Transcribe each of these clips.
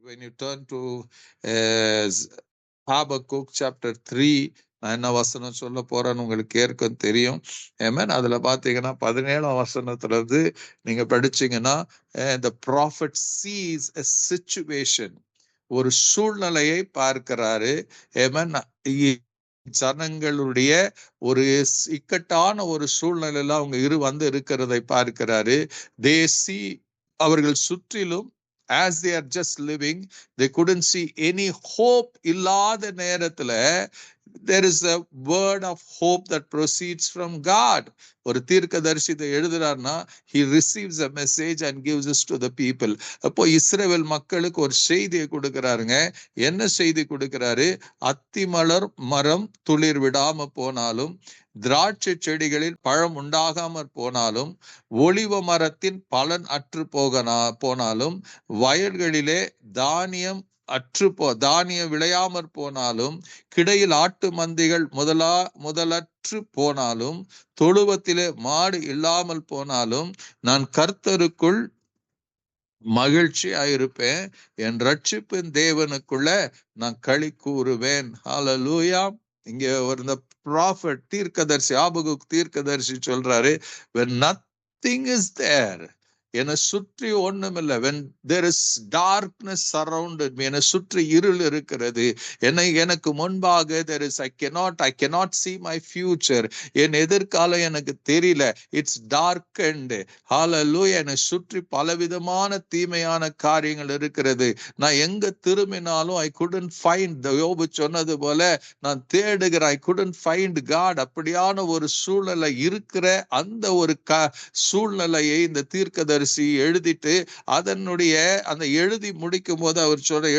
when you turn to uh, Habakkuk chapter 3, நான் என்ன வசனம் சொல்ல போறேன்னு உங்களுக்கு ஏற்கும் தெரியும். ஆமென். அதுல பாத்தீங்கன்னா 17ஆம் வசனத்துல இருந்து நீங்க படிச்சீங்கன்னா, the prophet sees a situation, ஒரு சூழ்நிலையை பார்க்கிறாரு. ஆமென். ஜனங்களுடைய ஒரு இக்கட்டான ஒரு சூழ்நிலையில அவங்க வந்து இருக்கிறதை பார்க்கிறாரு. they see, அவர்கள் சுற்றிலும் as they are just living, they couldn't see any hope. இல்லாத நேரத்துல there is a word of hope that proceeds from God. ஒரு தீர்க்கதரிசி இதை எழுதுறாருன்னா he receives a message and gives it to the people. அப்போ இஸ்ரவேல் மக்களுக்கு ஒரு செய்தியை கொடுக்கிறாருங்க. என்ன செய்தி கொடுக்கிறாரு? அத்திமலர் மரம் துளிர் விடாம போனாலும், திராட்சை செடிகளில் பழம் உண்டாகாமற் போனாலும், ஒலிவ மரத்தின் பலன் அற்று போனாலும், வயல்களிலே தானியம் தானியம் விளையாமற் போனாலும், கிடையில் ஆட்டு மந்திகள் முதலற்று போனாலும், தொழுவத்திலே மாடு இல்லாமல் போனாலும், நான் கர்த்தருக்குள் மகிழ்ச்சியாயிருப்பேன், என் ரட்சிப்பின் தேவனுக்குள்ள நான் களி கூறுவேன். ஹல்லேலூயா. இங்க ஒரு ப்ராஃபட் தீர்க்கதரிசி, ஆபகுக் தீர்க்கதரிசி சொல்றாரு, when nothing is there, என்னை சுற்றி ஒண்ணுமில்லை, when there is darkness surrounded me, என்னை சுற்றி இருள் இருக்கிறது, எனக்கு முன்பாக there is I cannot see my future, என் எதிர்காலம் எனக்கு தெரியல, it's darkened. ஹல்லேலூயா. என்னை சுற்றி பலவிதமான தீமையான காரியங்கள் இருக்கிறது, நான் எங்க திரும்பினாலும் I couldn't find, யோபு சொன்னது போல நான் தேடுகிறேன், I couldn't find God. அப்படியான ஒரு சூழ்நிலை இருக்கிற அந்த ஒரு சூழ்நிலையை இந்த தீர்க்கதரிசி எழுதிட்டு, அதனுடைய அந்த எழுதி முடிக்கும் போது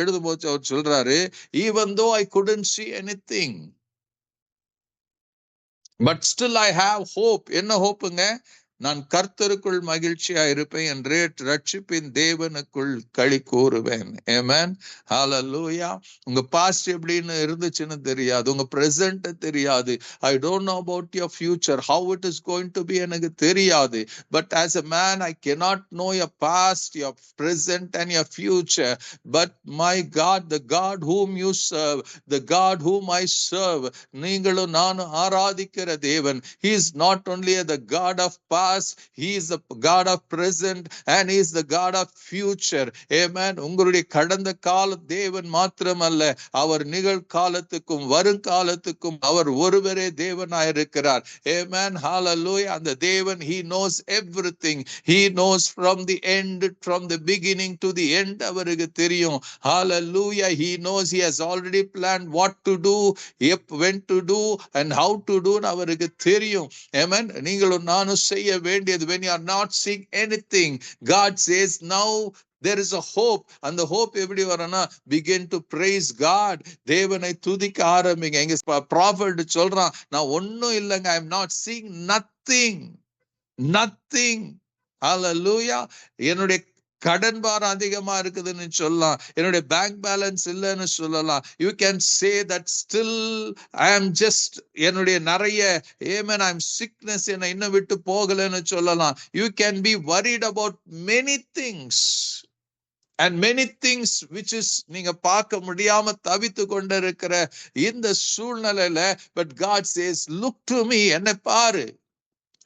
எழுதும் போது அவர் சொல்றாரு, even though I couldn't see anything, but still I have hope. என்ன ஹோப்புங்க? நான் கர்த்தருக்குள் மகிழ்ச்சியா இருப்பேன், என்று ரட்சிப்பின் தேவனுக்குள் களி கூறுவேன். ஆமென். ஹல்லேலூயா. உங்க பாஸ்ட் எப்படின்னு இருந்துச்சுன்னு தெரியாது, உங்க பிரசன்ட் தெரியாது. I don't know about your future, how it is going to be, எனக்கு தெரியாது. But as a man I cannot know your past, your present and your future. But my God, the God whom you serve, the God whom I serve, நீங்களும் நானும் ஆராதிக்கிற தேவன், he is not only the God of past, he is the God of present and he is the God of future. Amen. உங்களுடைய கடந்த கால தேவன் மாத்திரமல்ல, அவர் நிகழ்காலத்துக்கும் வருங்காலத்துக்கும் அவர் ஒருவரே தேவனாய் இருக்கிறார். Amen. Hallelujah. அந்த தேவன், he knows everything, he knows from the end, from the beginning to the end, அவருக்கு தெரியும். Hallelujah. He knows, he has already planned what to do, when to do and how to do, அவருக்கு தெரியும். Amen. நீங்களும் நானும் செய்ய வேண்டியது, when you are not seeing anything, God says now there is a hope. அந்த hope எப்படி வரனா, begin to praise God. தேவனை துதிக்க ஆரம்பிங்க. இங்க prophet சொல்றான், நான் ஒண்ணும் இல்லைங்க, I am not seeing nothing. Hallelujah. என்னுடைய கடன் பாரம் அதிகமா இருக்குதுன்னு சொல்லலாம், என்னுடைய பேங்க் பேலன்ஸ் இல்லைன்னு சொல்லலாம். You can say that still I ஆம் ஜஸ்ட், என்னுடைய நிறைய ஏமன் ஐ ஆம் சிக்னஸ் என்னை இன்னும் விட்டு போகலன்னு சொல்லலாம். You can be worried about many things and many things which is நீங்க பார்க்க முடியாம தவித்து கொண்டிருக்கிற இந்த சூழ்நிலையில, but God says look to me, என்னை பாரு,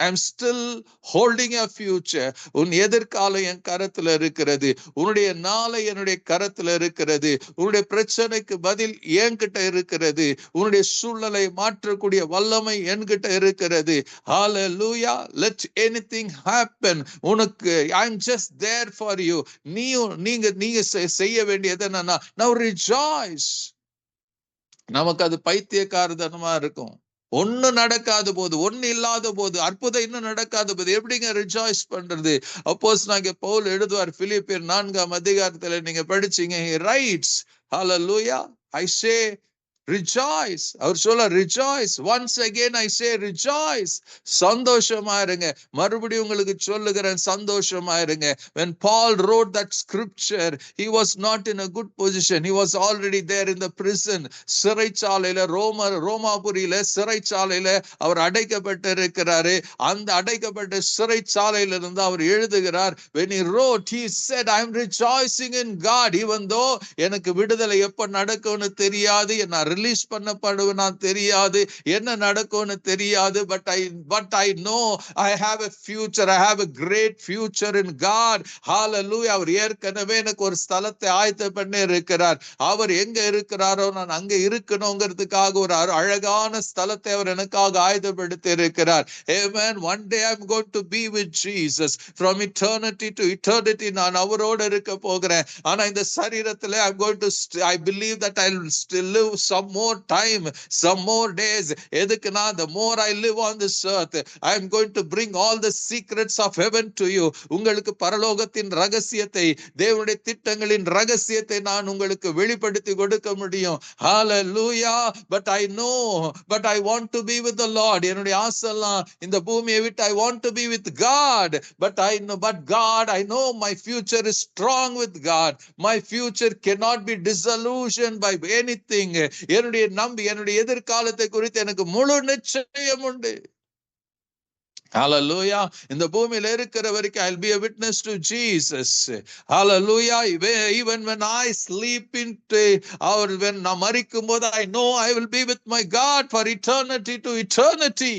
I am still holding a future. உன் எதிர்காலம் என் கரத்துல இருக்கிறது, உன்னுடைய நாளை என்னுடைய கரத்துல இருக்கிறது, உன்னுடைய பிரச்சனைக்கு பதில் என்கிட்ட இருக்கிறது, உன்னுடைய சூழ்நிலை மாற்றக்கூடிய வல்லமை என்கிட்ட இருக்கிறது. Hallelujah. Let anything happen, உனக்கு I am just there for you. நீங்க செய்ய வேண்டியது என்னன்னா, now rejoice. நமக்கு அது பைத்தியக்காரத்தனமா இருக்கும். ஒண்ணு நடக்காத போது, ஒண்ணு இல்லாத போது, அற்புதம் இன்னும் நடக்காத போது எப்படிங்க ரிஜாய்ஸ் பண்றது? அப்போஸ்தலனாகிய பவுல் எழுதுவார், பிலிப்பியர் 4ஆம் அதிகாரத்துல நீங்க படிச்சீங்க, he writes, hallelujah, I say Rejoice. அவர் சொல்ல rejoice. Once again I say rejoice. சந்தோஷமா இருங்க. மறுபடியும் உங்களுக்கு சொல்லுகிறேன், சந்தோஷமா இருங்க. When Paul wrote that scripture, he was not in a good position. He was already there in the prison. சிறைச்சாலையில, ரோமாபுரியில சிறைச்சாலையில அவர் அடைக்கப்பட்டு இருக்கிறாரு. அந்த அடைக்கப்பட்ட சிறைச்சாலையில இருந்து அவர் எழுதுகிறார். When he wrote, he said, I am rejoicing in God, even though எனக்கு விடுதலை எப்ப நடக்கும்னு தெரியாது, என்ன ரிலீஸ் பண்ணப்படுவேனா தெரியாது, என்ன நடக்கும்னு தெரியாது, but I know I have a future. I have a great future in God. Hallelujah. அவர் ஏற்கனவே எனக்கு ஒரு ஸ்தலத்தை ஆயத்த பண்ணி இருக்கிறார். அவர் எங்க இருக்கிறாரோ நான் அங்க இருக்கணுங்கிறதுக்காக ஒரு அழகான ஸ்தலத்தை அவர் எனக்காக ஆயத்தப்படுத்தி இருக்கிறார். Amen. One day I'm going to be with Jesus. From eternity to eternity நான் அவரோடு இருக்க போகிறேன். ஆனா இந்த சரீரத்திலே I'm going to I believe that I'll still live some more time, some more days. எதுக்குனா, the more I live on this earth, I am going to bring all the secrets of heaven to you. உங்களுக்கு பரலோகத்தின் ரகசியத்தை, தேவனுடைய திட்டங்களின் ரகசியத்தை நான் உங்களுக்கு வெளிப்படுத்தி கொடுக்க முடியும். Hallelujah. But I know, but I want to be with the Lord. என்னுடைய ஆசைலாம் இந்த பூமியை விட்டு I want to be with God. But God, I know my future is strong with God. My future cannot be disillusioned by anything. என்னுடைய எதிர்காலத்தை குறித்து எனக்கு முழு நிச்சயம் உண்டு. Hallelujah. இந்த பூமியில இருக்கிற வரைக்கும் I'll be a witness to Jesus. Hallelujah. Even when I sleep into, or when நான் மரிக்கும் போது I know I will be with my God for eternity to eternity.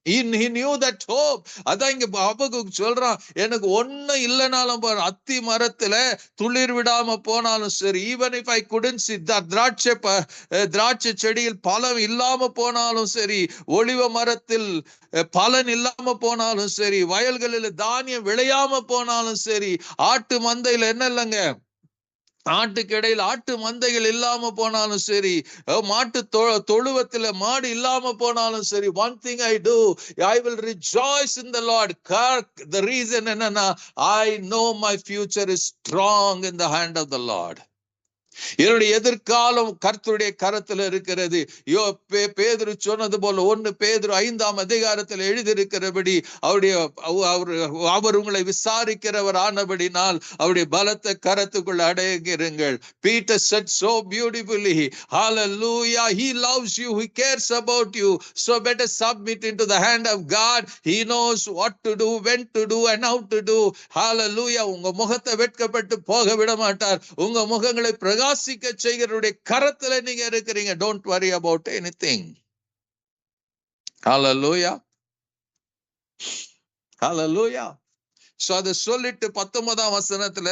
He knew that hope. அதான் இங்க ஹபக்குக் சொல்றான், எனக்கு ஒண்ணு இல்லைனாலும் அத்தி மரத்துல துளிர் விடாம போனாலும் சரி, even if I couldn't see திராட்சை செடியில் பழம் இல்லாம போனாலும் சரி, ஒலிவ மரத்தில் பலன் இல்லாம போனாலும் சரி, வயல்களில் தானியம் விளையாம போனாலும் சரி, ஆட்டு மந்தையில என்ன இல்லைங்க, ஆட்டுக்கு இடையில் ஆட்டு மந்தைகள் இல்லாம போனாலும் சரி, மாட்டு தொழுவத்துல மாடு இல்லாம போனாலும் சரி, one thing I do, I will rejoice in the Lord. The reason என்னன்னா, I know my future is strong in the hand of the Lord. என்னுடைய எதிர்காலம் கர்த்தருடைய கரத்தில் இருக்கிறது. பேதுரு சொன்னது போல 1 பேதுரு 5ஆம் அதிகாரத்தில் எழுதியிருக்கிறபடி அவர் உங்களை விசாரிக்கிறவர் ஆனபடினால் அவருடைய பலத்த கரத்துக்குள் அடங்குங்கள். Peter said so beautifully, hallelujah, he loves you, he cares about you, so better submit into the hand of God. He knows what to do, when to do and how to do. Hallelujah. உங்க முகத்தை வெட்கப்பட்டு போக விட மாட்டார். உங்க முகங்களை பிரகாசிக்க செய்கிறவருடைய கரத்துல நீங்க இருக்கிறீங்க. Don't worry about anything. Hallelujah. Hallelujah. So அதை சொல்லிட்டு 19ஆம் வசனத்துல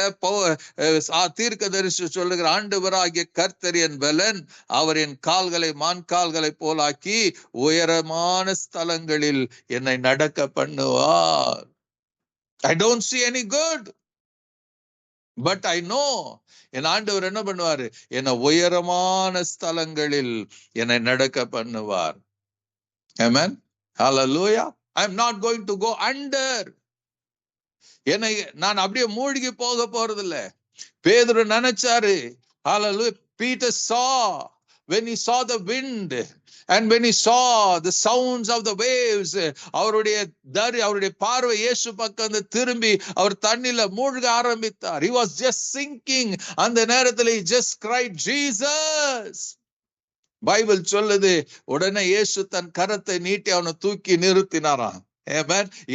தீர்க்கதரிசி சொல்லுகிற, ஆண்டவராகிய கர்த்தர் என் பலன், அவர் என் கால்களை மான் கால்களை போலாக்கி உயரமான ஸ்தலங்களில் என்னை நடக்க பண்ணுவார். I don't see any good, but I know என் ஆண்டவர் என்ன பண்ணுவாரு, என்னை உயரமான ஸ்தலங்களில் என்னை நடக்க பண்ணுவார். Amen. Hallelujah. I'm not going to go under. என்னை நான் அப்படியே மூழ்கி போக போறதில்ல. பேதுரு நினைச்சாரு. Hallelujah. Peter saw, when he saw the wind and when he saw the sounds of the waves, அவருடைய பார்வை இயேசு பக்கம் திரும்பி அவர் தண்ணில மூழ்க ஆரம்பித்தார். He was just sinking. அந்த நேரத்தில் he just cried, Jesus. Bible சொல்லுது, உடனே இயேசு தன் கரத்தை நீட்டி அவனை தூக்கி நிறுத்தினாராம்.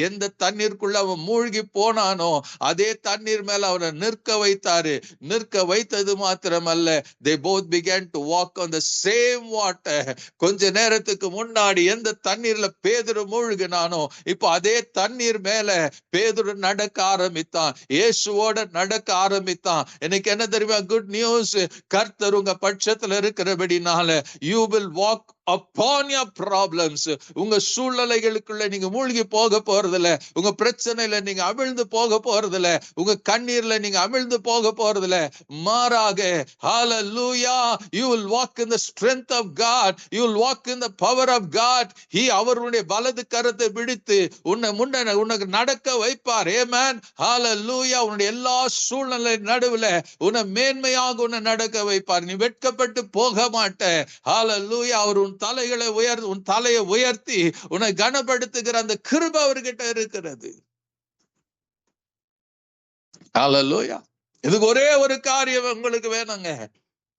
எந்த தண்ணீருக்குள்ள அவன் மூழ்கி போனானோ அதே தண்ணீர் மேல அவனை நிற்க வைத்தாரு. நிற்க வைத்தது மாத்திரமல்ல, they both began to walk on the same water. கொஞ்ச நேரத்துக்கு முன்னாடி எந்த தண்ணீர்ல பேதுரு மூழ்கினானோ இப்போ அதே தண்ணீர் மேல பேதுரு நடக்க ஆரம்பித்தான். இயேசுவோட நடக்க ஆரம்பித்தான். எனக்கு என்ன தெரியுமா குட் நியூஸ், கர்த்தர் உங்க பட்சத்துல இருக்கிறபடினால you will walk upon your problems. உங்க சூழ்நிலைகளுக்குள்ள நீங்க மூழ்கி போக போறதில்ல. உங்க பிரச்சனையில நீங்க அமிழ்ந்து போக போறதில்ல. உங்க கண்ணீர்ல நீங்க அமிழ்ந்து போக போறதில்ல. மாறாக, hallelujah, you will walk in the strength of God. You will walk in the power of God. அவருடைய வலது கரத்தை பிடித்து உனக்கு நடக்க வைப்பார். Amen. Hallelujah. உன்னுடைய எல்லா சூழ்நிலை நடுவுல உன்னை மேன்மையாக உன்னை நடக்க வைப்பார். நீ வெட்கப்பட்டு போக மாட்ட. Hallelujah. அவர் உன் தலையை உயர்த்தி உன்னை கனப்படுத்துகிற அந்த கிருபை அவர்கிட்ட இருக்கிறது. Hallelujah. இதுக்கு ஒரே ஒரு காரியம் உங்களுக்கு வேணுங்க.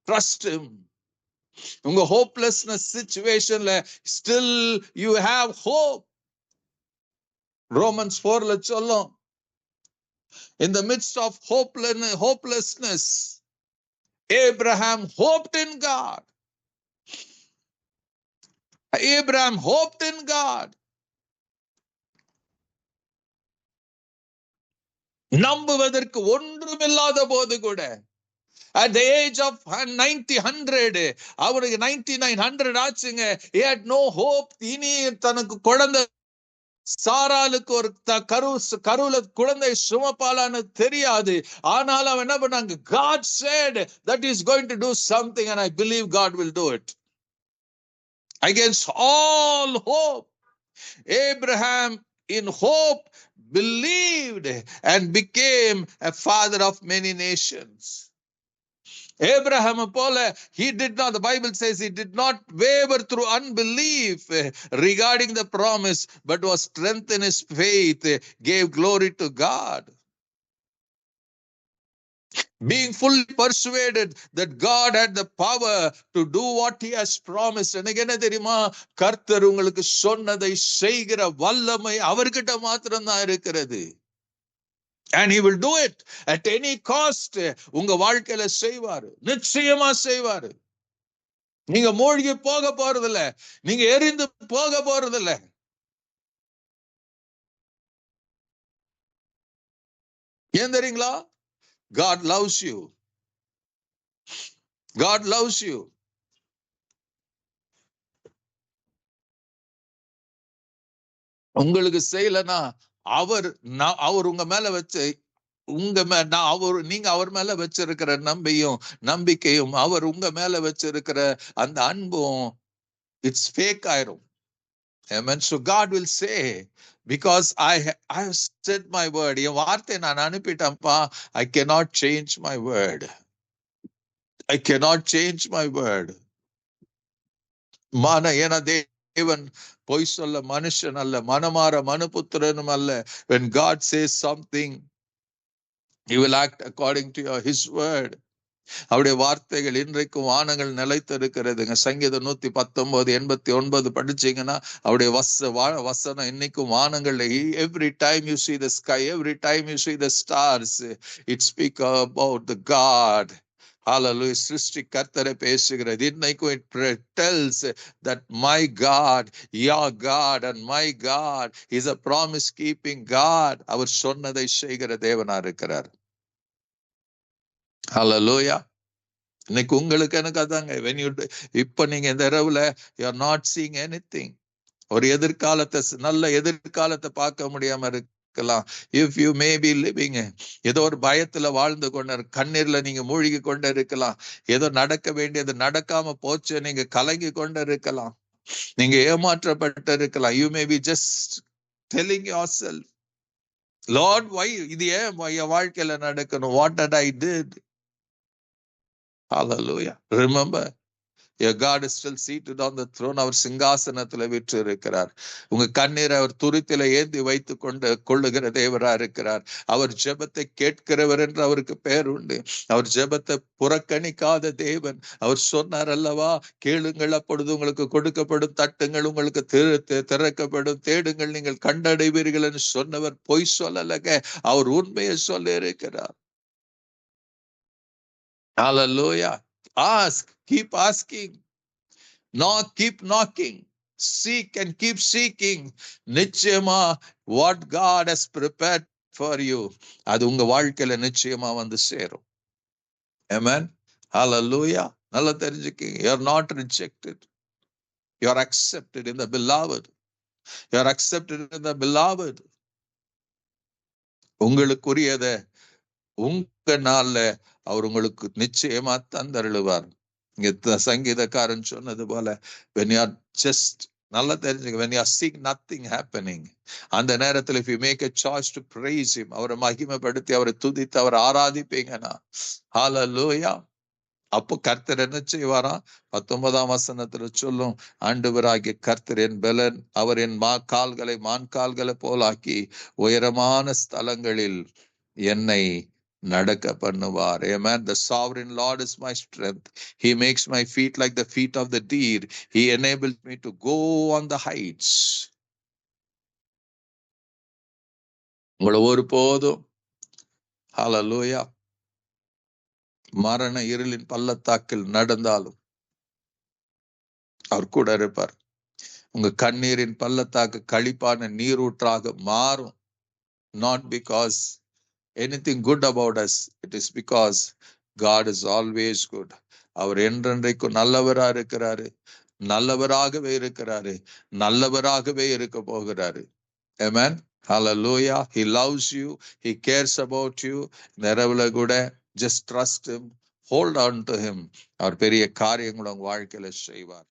Trust him. உங்க ஹோப்லெஸ்னஸ் சிச்சுவேஷன்ல still you have hope. Romans 4ல சொல்லும், in the midst of hopelessness, Abraham hoped in God. Abraham hoped in God. நம்புவதற்கு ஒன்றுமில்லாத போது கூட, at the age of 100 அவருக்கு 9900 ஆச்சுங்க. he had no hope. இனி தனக்கு குழந்தை, சாராளுக்கு ஒரு கருவுல குழந்தை சுமப்பாலான்னு தெரியாது. ஆனால் அவன் என்ன பண்ணாங்க? God said that he is going to do something and I believe God will do it. Against all hope, Abraham in hope believed and became a father of many nations. Abraham போல he did not, the Bible says he did not waver through unbelief regarding the promise, but was strengthened in his faith, gave glory to God, being fully persuaded that God had the power to do what he has promised. எனக்கு என்ன தெரியுமா? கர்த்தர் உங்களுக்கு சொன்னதை செய்கிற வல்லமை அவர்கிட்ட மாத்திரம்தான் இருக்கிறது. And he will do it at any cost. உங்க வாழ்க்கையில செய்வாரு, நிச்சயமா செய்வாரு. நீங்க மூழ்கி போக போறதில்ல, நீங்க எரிந்து போக போறதில்ல. ஏன் தெரியுங்களா? God loves you. God loves you. உங்களுக்கு செய்யலனா அவர் உங்க மேல வச்சு நீங்க அவர் மேல வச்சிருக்கிற நம்பிக்கையும் அவர் உங்க மேல வச்சிருக்கிற அந்த அன்பும் இட்ஸ் ஃபேக் ஆயிரும். Amen. So God will say, because I have said my word, என் வார்த்தை நான் அனுப்பிட்டேன்ப்பா, I cannot change my word. I cannot change my word. ஏன்னா தேவன் பொய் சொல்ல மனுஷன் அல்ல, மனமாற மனுபுத்திரனும் அல்ல. When God says something, he will act according to his word. அவருடைய வார்த்தைகள் இன்றைக்கும் வானங்கள் நிலைத்திருக்கிறதுங்க. சங்கீதம் 119:89 படிச்சீங்கன்னா அவருடைய வசனம் இன்னைக்கும் வானங்கள்ல. every time you see the sky, every time you see the stars, it speak about the God. Hallelujah. சிருஷ்டி கர்த்தரை பேசுகிறது. இன்னைக்கும் it tells that my God, your God and my God is a promise keeping God. அவர் சொன்னதை செய்கிற தேவனா இருக்கிறார். Hallelujah. இன்னைக்கு உங்களுக்கு எனக்கு அதாங்க. இப்ப நீங்க இந்த இரவுல you are not seeing anything. ஒரு நல்ல எதிர்காலத்தை பார்க்க முடியாம இருக்கலாம். If you may be living, ஏதோ ஒரு பயத்துல வாழ்ந்து கொண்டு கண்ணீர்ல நீங்க மூழ்கி கொண்டு இருக்கலாம். ஏதோ நடக்க வேண்டியது நடக்காம போச்சு நீங்க கலங்கி கொண்டு இருக்கலாம். நீங்க ஏமாற்றப்பட்டு இருக்கலாம். You may be just telling yourself, Lord, why இது ஏன் என் வாழ்க்கையில நடக்கணும்? What did I did? Hallelujah. Remember, your God is still seated on the throne. அவர் சிங்காசனத்துல வீற்று இருக்கிறார். உங்க கண்ணீரை அவர் துருத்தில ஏந்தி வைத்து கொள்ளுகிற தேவரா இருக்கிறார். அவர் ஜெபத்தை கேட்கிறவர் என்று அவருக்கு பெயர் உண்டு. அவர் ஜெபத்தை புறக்கணிக்காத தேவன். அவர் சொன்னார் அல்லவா, கேளுங்கள் அப்பொழுது உங்களுக்கு கொடுக்கப்படும், தட்டுங்கள் உங்களுக்கு திறக்கப்படும், தேடுங்கள் நீங்கள் கண்டடைவீர்கள் என்று சொன்னவர் பொய் சொல்லலங்க, அவர் உண்மையை சொல்ல இருக்கிறார். Hallelujah. Ask, keep asking. Knock, keep knocking. Seek and keep seeking. நிச்சயமா what God has prepared for you, அது உங்க வாழ்க்கையில நிச்சயமா வந்து சேரும். Amen. Hallelujah. நல்லா தெரிஞ்சுக்கீங்க. You are not rejected. You are accepted in the beloved. You are accepted in the beloved. உங்களுக்குரியத உங்க நாள்ல அவர் உங்களுக்கு நிச்சயமா தந்தருளுவார். இங்க சங்கீதக்காரன் சொன்னது போல, when you are just, நல்லா தெரிஞ்சுங்க, when you are seeing nothing happening, அந்த நேரத்தில் if you make a choice to praise him, அவரை மகிமைப்படுத்தி அவரை துதித்து அவரை ஆராதிப்பீங்கன்னா, hallelujah, அப்போ கர்த்தர் என்ன செய்வாராம்? 19ஆம் வசனத்துல சொல்லும், ஆண்டவராகிய கர்த்தர் என் பலன், அவர் என் கால்களை மான் கால்களை போலாக்கி உயரமான ஸ்தலங்களில் என்னை நடக்க பண்ணுவார். Amen. The sovereign Lord is my strength. He makes my feet like the feet of the deer. He enables me to go on the heights. உங்களை ஒருபோதும், ஹalleluya, மரண இருளின் பள்ளத்தாக்கில் நடந்தாலும் அவர் கூட இருப்பார். உங்க கண்ணீரின் பள்ளத்தாக்கு களிப்பான நீரூற்றாக மாறும். Not because anything good about us, it is because God is always good. அவர் என்றென்றைக்கும் நல்லவரா இருக்கிறாரு, நல்லவராகவே இருக்கிறாரு, நல்லவராகவே இருக்க போகிறாரு. Amen. Hallelujah. He loves you. He cares about you. நிறவுல கூட just trust him. Hold on to him. அவர் பெரிய காரியங்களை உங்க வாழ்க்கையில செய்வார்.